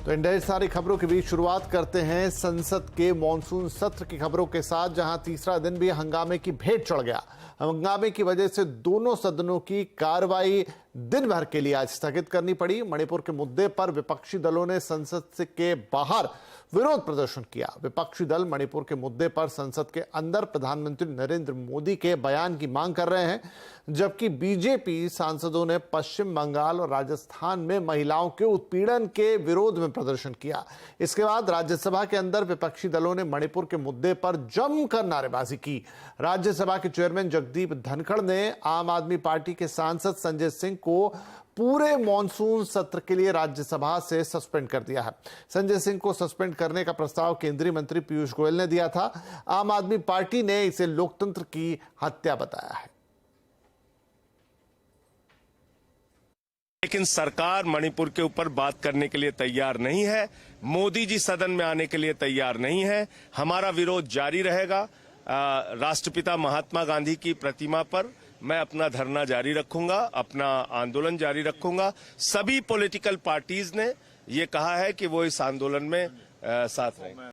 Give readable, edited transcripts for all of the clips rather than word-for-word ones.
तो इन ढेर सारी खबरों के बीच शुरुआत करते हैं संसद के मॉनसून सत्र की खबरों के साथ, जहां तीसरा दिन भी हंगामे की भेंट चढ़ गया। हंगामे की वजह से दोनों सदनों की कार्रवाई दिन भर के लिए आज स्थगित करनी पड़ी। मणिपुर के मुद्दे पर विपक्षी दलों ने संसद के बाहर विरोध प्रदर्शन किया। विपक्षी दल मणिपुर के मुद्दे पर संसद के अंदर प्रधानमंत्री नरेंद्र मोदी के बयान की मांग कर रहे हैं, जबकि बीजेपी सांसदों ने पश्चिम बंगाल और राजस्थान में महिलाओं के उत्पीड़न के विरोध में प्रदर्शन किया। इसके बाद राज्यसभा के अंदर विपक्षी दलों ने मणिपुर के मुद्दे पर जमकर नारेबाजी की। राज्यसभा के चेयरमैन जगदीप धनखड़ ने आम आदमी पार्टी के सांसद संजय सिंह को पूरे मॉनसून सत्र के लिए राज्यसभा से सस्पेंड कर दिया है। संजय सिंह को सस्पेंड करने का प्रस्ताव केंद्रीय मंत्री पीयूष गोयल ने दिया था। आम आदमी पार्टी ने इसे लोकतंत्र की हत्या बताया है। लेकिन सरकार मणिपुर के ऊपर बात करने के लिए तैयार नहीं है। मोदी जी सदन में आने के लिए तैयार नहीं है। हमारा विरोध जारी रहेगा। राष्ट्रपिता महात्मा गांधी की प्रतिमा पर मैं अपना धरना जारी रखूंगा, अपना आंदोलन जारी रखूंगा। सभी पॉलिटिकल पार्टीज ने ये कहा है कि वो इस आंदोलन में साथ रहेंगे।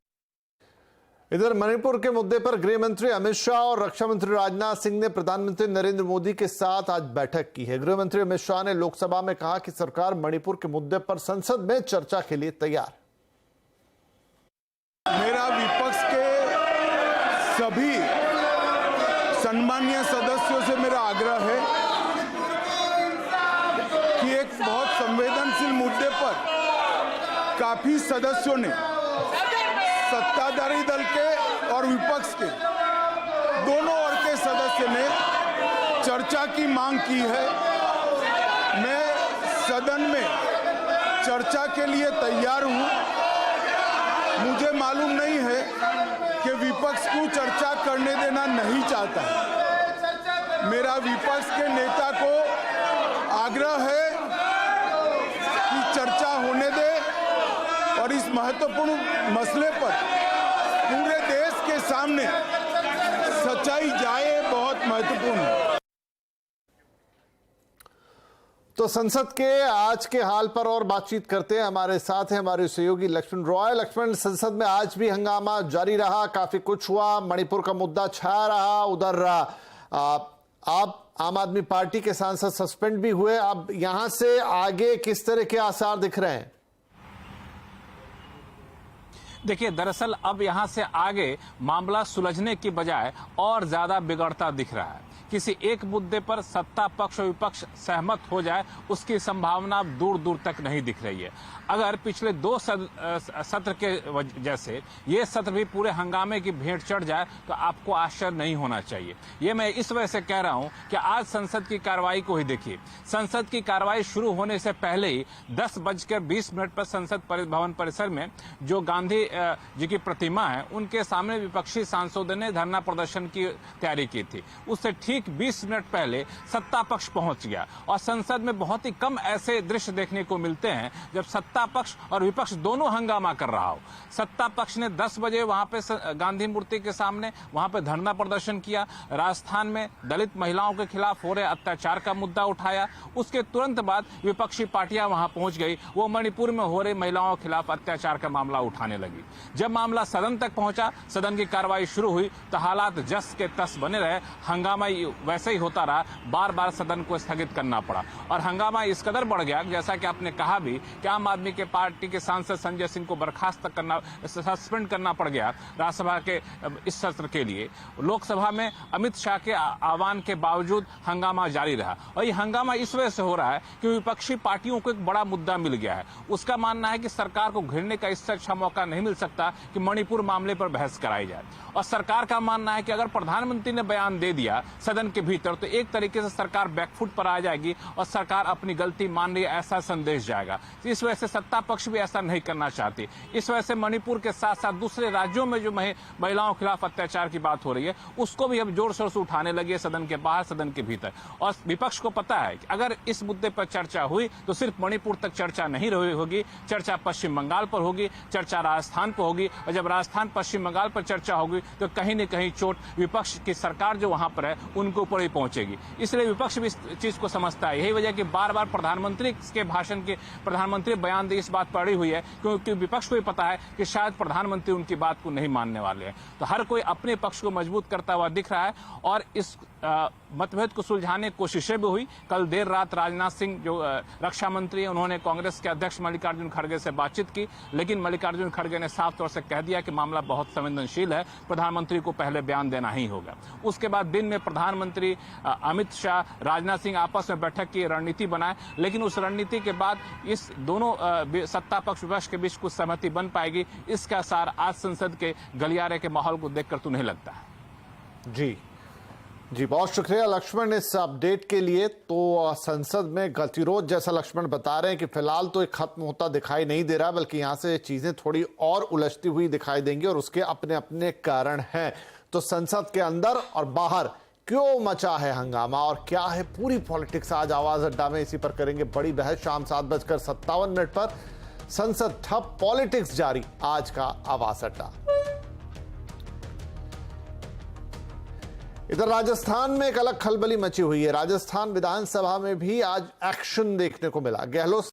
इधर मणिपुर के मुद्दे पर गृह मंत्री अमित शाह और रक्षा मंत्री राजनाथ सिंह ने प्रधानमंत्री नरेंद्र मोदी के साथ आज बैठक की है। गृह मंत्री अमित शाह ने लोकसभा में कहा कि सरकार मणिपुर के मुद्दे पर संसद में चर्चा के लिए तैयार। मेरा विपक्ष के सभी सम्मानीय सदस्यों से मेरा आग्रह है कि एक बहुत संवेदनशील मुद्दे पर काफी सदस्यों ने, सत्ताधारी दल के और विपक्ष के दोनों ओर के सदस्य ने चर्चा की मांग की है। मैं सदन में चर्चा के लिए तैयार हूं। मुझे मालूम नहीं है कि विपक्ष को चर्चा करने देना नहीं चाहता है। मेरा विपक्ष के नेता को आग्रह है कि चर्चा होने दे और इस महत्वपूर्ण मसले पर पूरे देश के सामने सच्चाई जाए, बहुत महत्वपूर्ण है। तो संसद के आज के हाल पर और बातचीत करते हैं। हमारे साथ हैं हमारे सहयोगी लक्ष्मण रॉय। लक्ष्मण, संसद में आज भी हंगामा जारी रहा, काफी कुछ हुआ, मणिपुर का मुद्दा छाया रहा। उधर आप आम आदमी पार्टी के सांसद सस्पेंड भी हुए। अब यहां से आगे किस तरह के आसार दिख रहे हैं? देखिए, दरअसल अब यहां से आगे मामला सुलझने की बजाय और ज्यादा बिगड़ता दिख रहा है। किसी एक मुद्दे पर सत्ता पक्ष और विपक्ष सहमत हो जाए, उसकी संभावना दूर दूर तक नहीं दिख रही है। अगर पिछले दो सत्र के जैसे ये सत्र भी पूरे हंगामे की भेंट चढ़ जाए तो आपको आश्चर्य नहीं होना चाहिए। ये मैं इस वजह से कह रहा हूं कि आज संसद की कार्रवाई को ही देखिए। संसद की कार्रवाई शुरू होने से पहले ही 10:20 पर संसद भवन परिसर में जो गांधी जी की प्रतिमा है, उनके सामने विपक्षी सांसदों ने धरना प्रदर्शन की तैयारी की थी। उससे ठीक 20 मिनट पहले सत्ता पक्ष पहुंच गया और संसद में बहुत ही कम ऐसे दृश्य देखने को मिलते हैं जब सत्ता पक्ष और विपक्ष दोनों हंगामा कर रहा हो। सत्ता पक्ष ने 10 बजे वहां पे गांधी मूर्ति के सामने वहां पे धरना प्रदर्शन किया। राजस्थान में दलित महिलाओं के खिलाफ हो रहे अत्याचार का मुद्दा उठाया। उसके तुरंत बाद विपक्षी पार्टियां वहां पहुंच गई। वो मणिपुर में हो रहे महिलाओं के खिलाफ अत्याचार का मामला उठाने लगी। जब मामला सदन तक पहुंचा, सदन की कार्रवाई शुरू हुई तो हालात जस के तस बने रहे। हंगामा वैसे ही होता रहा। बार बार सदन को स्थगित करना पड़ा और हंगामा इस कदर बढ़ गया, जैसा कि आपने कहा भी, कि आम आदमी के पार्टी के सांसद संजय सिंह को बर्खास्त सस्पेंड करना पड़ गया राज्यसभा के इस सत्र के लिए। लोकसभा में अमित शाह के आह्वान के बावजूद हंगामा जारी रहा और ये हंगामा इस वजह से हो रहा है कि विपक्षी पार्टियों को एक बड़ा मुद्दा मिल गया है। उसका मानना है कि सरकार को घेरने का इससे अच्छा मौका नहीं मिल सकता कि मणिपुर मामले पर बहस कराई जाए। और सरकार का मानना है कि अगर प्रधानमंत्री ने बयान दे दिया सदन के भीतर तो एक तरीके से सरकार बैकफुट पर आ जाएगी और सरकार अपनी गलती मान रही है, ऐसा संदेश जाएगा। इस वजह से सत्ता पक्ष भी ऐसा नहीं करना चाहती। इस वजह से मणिपुर के साथ साथ दूसरे राज्यों में जो महिलाओं के खिलाफ अत्याचार की बात हो रही है, उसको भी अब जोर शोर से उठाने लगी है, सदन के बाहर, सदन के भीतर। और विपक्ष को पता है कि अगर इस मुद्दे पर चर्चा हुई तो सिर्फ मणिपुर तक चर्चा नहीं होगी, चर्चा पश्चिम बंगाल पर होगी, चर्चा राजस्थान पर होगी। और जब राजस्थान पश्चिम बंगाल पर चर्चा होगी तो कहीं न कहीं चोट विपक्ष की सरकार जो वहां पर है उन उनके ऊपर ही पहुंचेगी। इसलिए विपक्ष भी इस चीज को समझता है। यही वजह कि बार बार प्रधानमंत्री के भाषण के प्रधानमंत्री बयान दे इस बात पर अड़ी हुई है, क्योंकि विपक्ष को भी पता है कि शायद प्रधानमंत्री उनकी बात को नहीं मानने वाले हैं। तो हर कोई अपने पक्ष को मजबूत करता हुआ दिख रहा है और इस मतभेद को सुलझाने की कोशिशें भी हुई। कल देर रात राजनाथ सिंह जो रक्षा मंत्री हैं, उन्होंने कांग्रेस के अध्यक्ष मल्लिकार्जुन खड़गे से बातचीत की, लेकिन मल्लिकार्जुन खड़गे ने साफ तौर से कह दिया कि मामला बहुत संवेदनशील है, प्रधानमंत्री को पहले बयान देना ही होगा। उसके बाद दिन में प्रधानमंत्री अमित शाह, राजनाथ सिंह आपस में बैठक की रणनीति बनाए, लेकिन उस रणनीति के बाद इस दोनों सत्ता पक्ष विपक्ष के बीच कुछ सहमति बन पाएगी, इसका असर आज संसद के गलियारे के माहौल को देखकर तो नहीं लगता है। जी, बहुत शुक्रिया लक्ष्मण इस अपडेट के लिए। तो संसद में गतिरोध जैसा लक्ष्मण बता रहे हैं कि फिलहाल तो ये खत्म होता दिखाई नहीं दे रहा, बल्कि यहां से चीजें थोड़ी और उलझती हुई दिखाई देंगी और उसके अपने अपने कारण हैं। तो संसद के अंदर और बाहर क्यों मचा है हंगामा और क्या है पूरी पॉलिटिक्स, आज आवाज अड्डा में इसी पर करेंगे बड़ी बहस। शाम 7:57 पर संसद ठप, पॉलिटिक्स जारी, आज का आवाज अड्डा। इधर राजस्थान में एक अलग खलबली मची हुई है। राजस्थान विधानसभा में भी आज एक्शन देखने को मिला। गहलोत